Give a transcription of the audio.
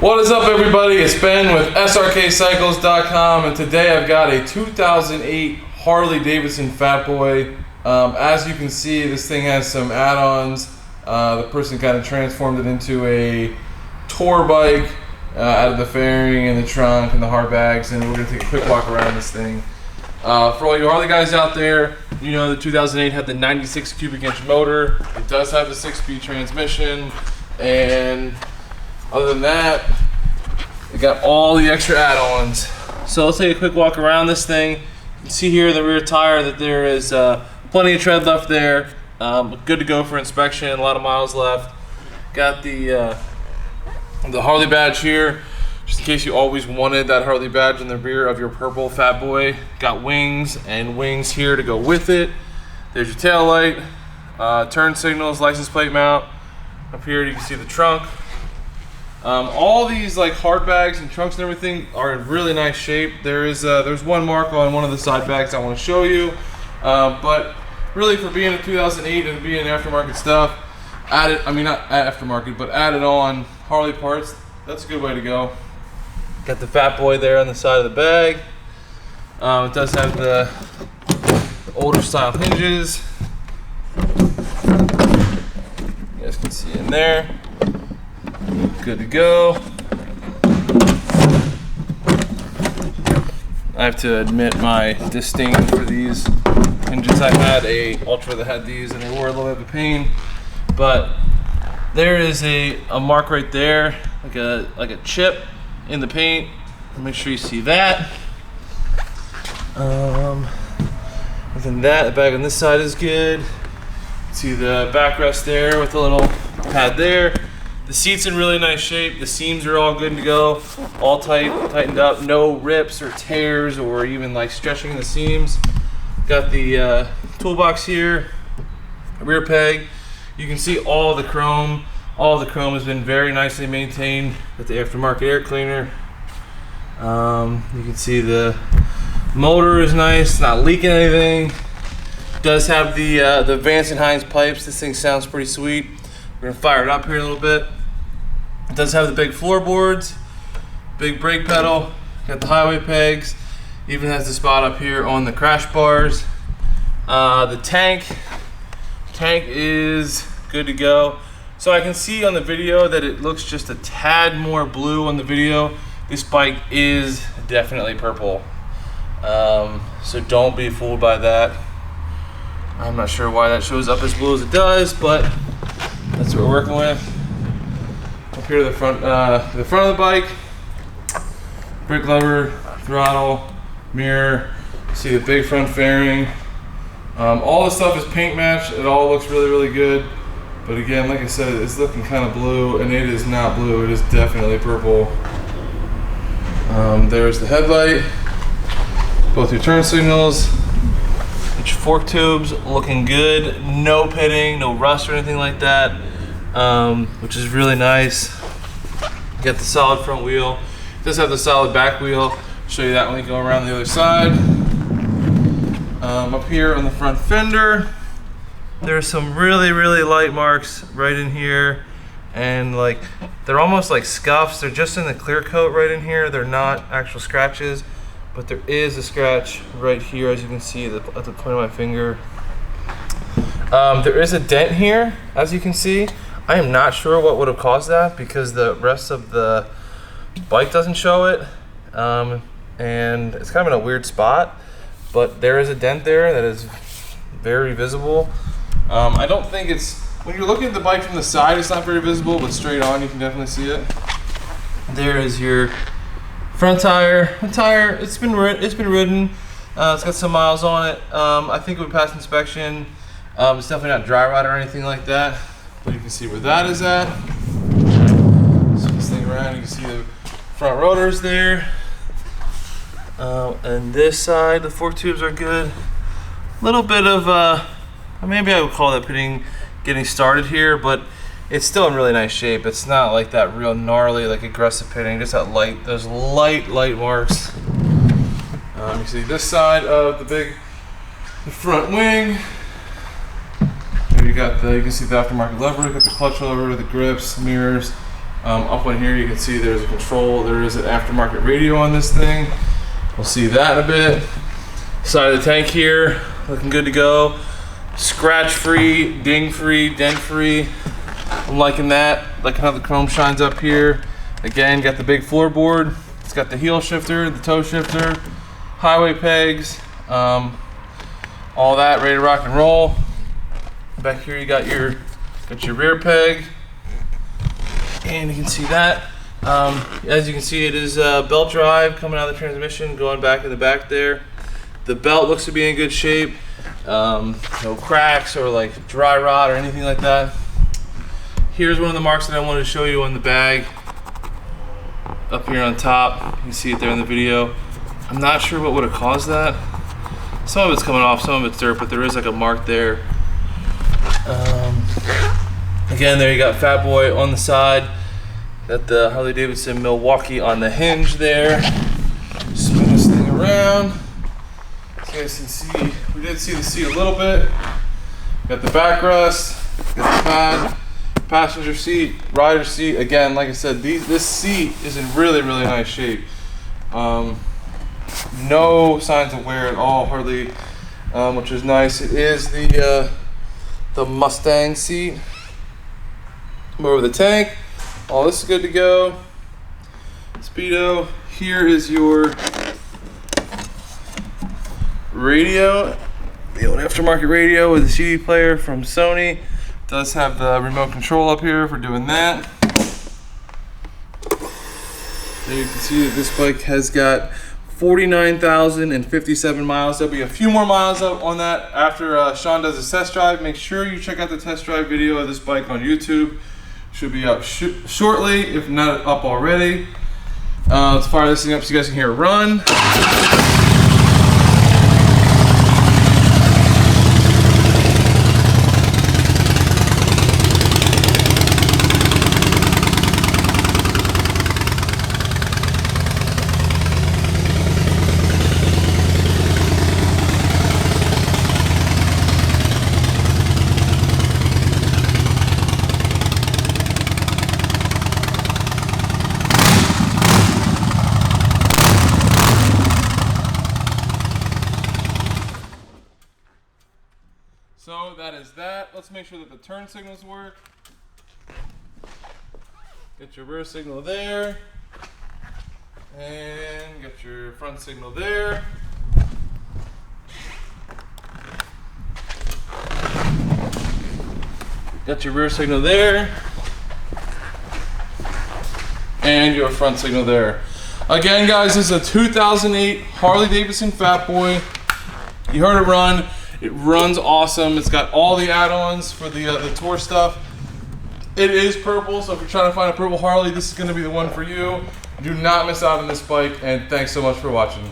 What is up, everybody? It's Ben with Srkcycles.com, and today I've got a 2008 Harley Davidson Fat Boy. As you can see, this thing has some add-ons. The person kind of transformed it into a tour bike, out of the fairing and the trunk and the hard bags, and we're going to take a quick walk around this thing. For all you Harley guys out there, you know the 2008 had the 96 cubic inch motor. It does have the 6-speed transmission, and other than that, it got all the extra add-ons. So let's take a quick walk around this thing. You can see here in the rear tire that there is plenty of tread left there. Good to go for inspection, a lot of miles left. Got the Harley badge here, just in case you always wanted that Harley badge in the rear of your purple Fat Boy. Got wings and wings here to go with it. There's your tail light, turn signals, license plate mount. Up here you can see the trunk. All these like hard bags and trunks and everything are in really nice shape. There's one mark on one of the side bags I want to show you, but really for being a 2008 and being aftermarket stuff, not aftermarket, but added on Harley parts, that's a good way to go. Got the Fat Boy there on the side of the bag. It does have the older style hinges. You guys can see in there. Good to go. I have to admit my disdain for these hinges. I had a Ultra that had these and they were a little bit of a pain, but there is a mark right there, like a chip in the paint. Make sure you see that. Other than that, the bag on this side is good. See the backrest there with a little pad there. The seat's in really nice shape. The seams are all good to go, all tightened up. No rips or tears or even like stretching the seams. Got the toolbox here, rear peg. You can see all the chrome. All the chrome has been very nicely maintained with the aftermarket air cleaner. You can see the motor is nice, not leaking anything. Does have the Vance and Hines pipes. This thing sounds pretty sweet. We're gonna fire it up here a little bit. It does have the big floorboards, big brake pedal, got the highway pegs, even has the spot up here on the crash bars. The tank is good to go. So I can see on the video that it looks just a tad more blue on the video. This bike is definitely purple. So don't be fooled by that. I'm not sure why that shows up as blue as it does, but that's what we're working with. Up here to the front of the bike, brake lever, throttle, mirror. See the big front fairing. All this stuff is paint matched. It all looks really, really good. But again, like I said, it's looking kind of blue, and it is not blue. It is definitely purple. There's the headlight. Both your turn signals. Your fork tubes looking good. No pitting, no rust or anything like that. Which is really nice. Got the solid front wheel. It does have the solid back wheel. I'll show you that when we go around the other side. Up here on the front fender, there's some really, really light marks right in here, and like they're almost like scuffs. They're just in the clear coat right in here. They're not actual scratches, but there is a scratch right here, as you can see at the point of my finger. There is a dent here, as you can see. I am not sure what would have caused that because the rest of the bike doesn't show it, and it's kind of in a weird spot, but there is a dent there that is very visible. I don't think it's, when you're looking at the bike from the side, it's not very visible, but straight on you can definitely see it. There is your front tire. The tire, it's been ridden. It's got some miles on it. I think it would pass inspection. It's definitely not dry rot or anything like that, but you can see where that is at. So this thing around, you can see the front rotors there. And this side, the fork tubes are good. Little bit of, maybe I would call that pitting getting started here, but it's still in really nice shape. It's not like that real gnarly, like aggressive pitting, just that light, those light marks. You see this side of the front wing. Here you can see the aftermarket lever, you got the clutch lever, the grips, mirrors, Up on here you can see there's a control. There is an aftermarket radio on this thing. We'll see that in a bit. Side of the tank here, looking good to go. Scratch free, ding free, dent free. I'm liking that. Liking how the chrome shines up here. Again, got the big floorboard. It's got the heel shifter, the toe shifter, highway pegs, all that ready to rock and roll. Back here you got your rear peg, and you can see that. As you can see, it is belt drive coming out of the transmission, going back in the back there. The belt looks to be in good shape. No cracks or like dry rot or anything like that. Here's one of the marks that I wanted to show you on the bag. Up here on top, you can see it there in the video. I'm not sure what would have caused that. Some of it's coming off, some of it's dirt, but there is like a mark there. Again, there you got Fat Boy on the side. Got the Harley Davidson Milwaukee on the hinge there. Spin this thing around. So you guys can see, we did see the seat a little bit. Got the backrest, got the pad. Passenger seat, rider seat. Again, like I said, this seat is in really nice shape. No signs of wear at all, hardly, which is nice. It is the Mustang seat. Over the tank. All this is good to go. Speedo. Here is your radio, the old aftermarket radio with a CD player from Sony. Does have the remote control up here for doing that. There you can see that this bike has got 49,057 miles. There'll be a few more miles up on that after Sean does his test drive. Make sure you check out the test drive video of this bike on YouTube. Should be up shortly, if not up already. Let's fire this thing up so you guys can hear it run. So that is that. Let's make sure that the turn signals work. Get your rear signal there. And get your front signal there. Got your rear signal there. And your front signal there. Again, guys, this is a 2008 Harley Davidson Fat Boy. You heard it run. It runs awesome. It's got all the add-ons for the tour stuff. It is purple, so if you're trying to find a purple Harley, this is going to be the one for you. Do not miss out on this bike, and thanks so much for watching.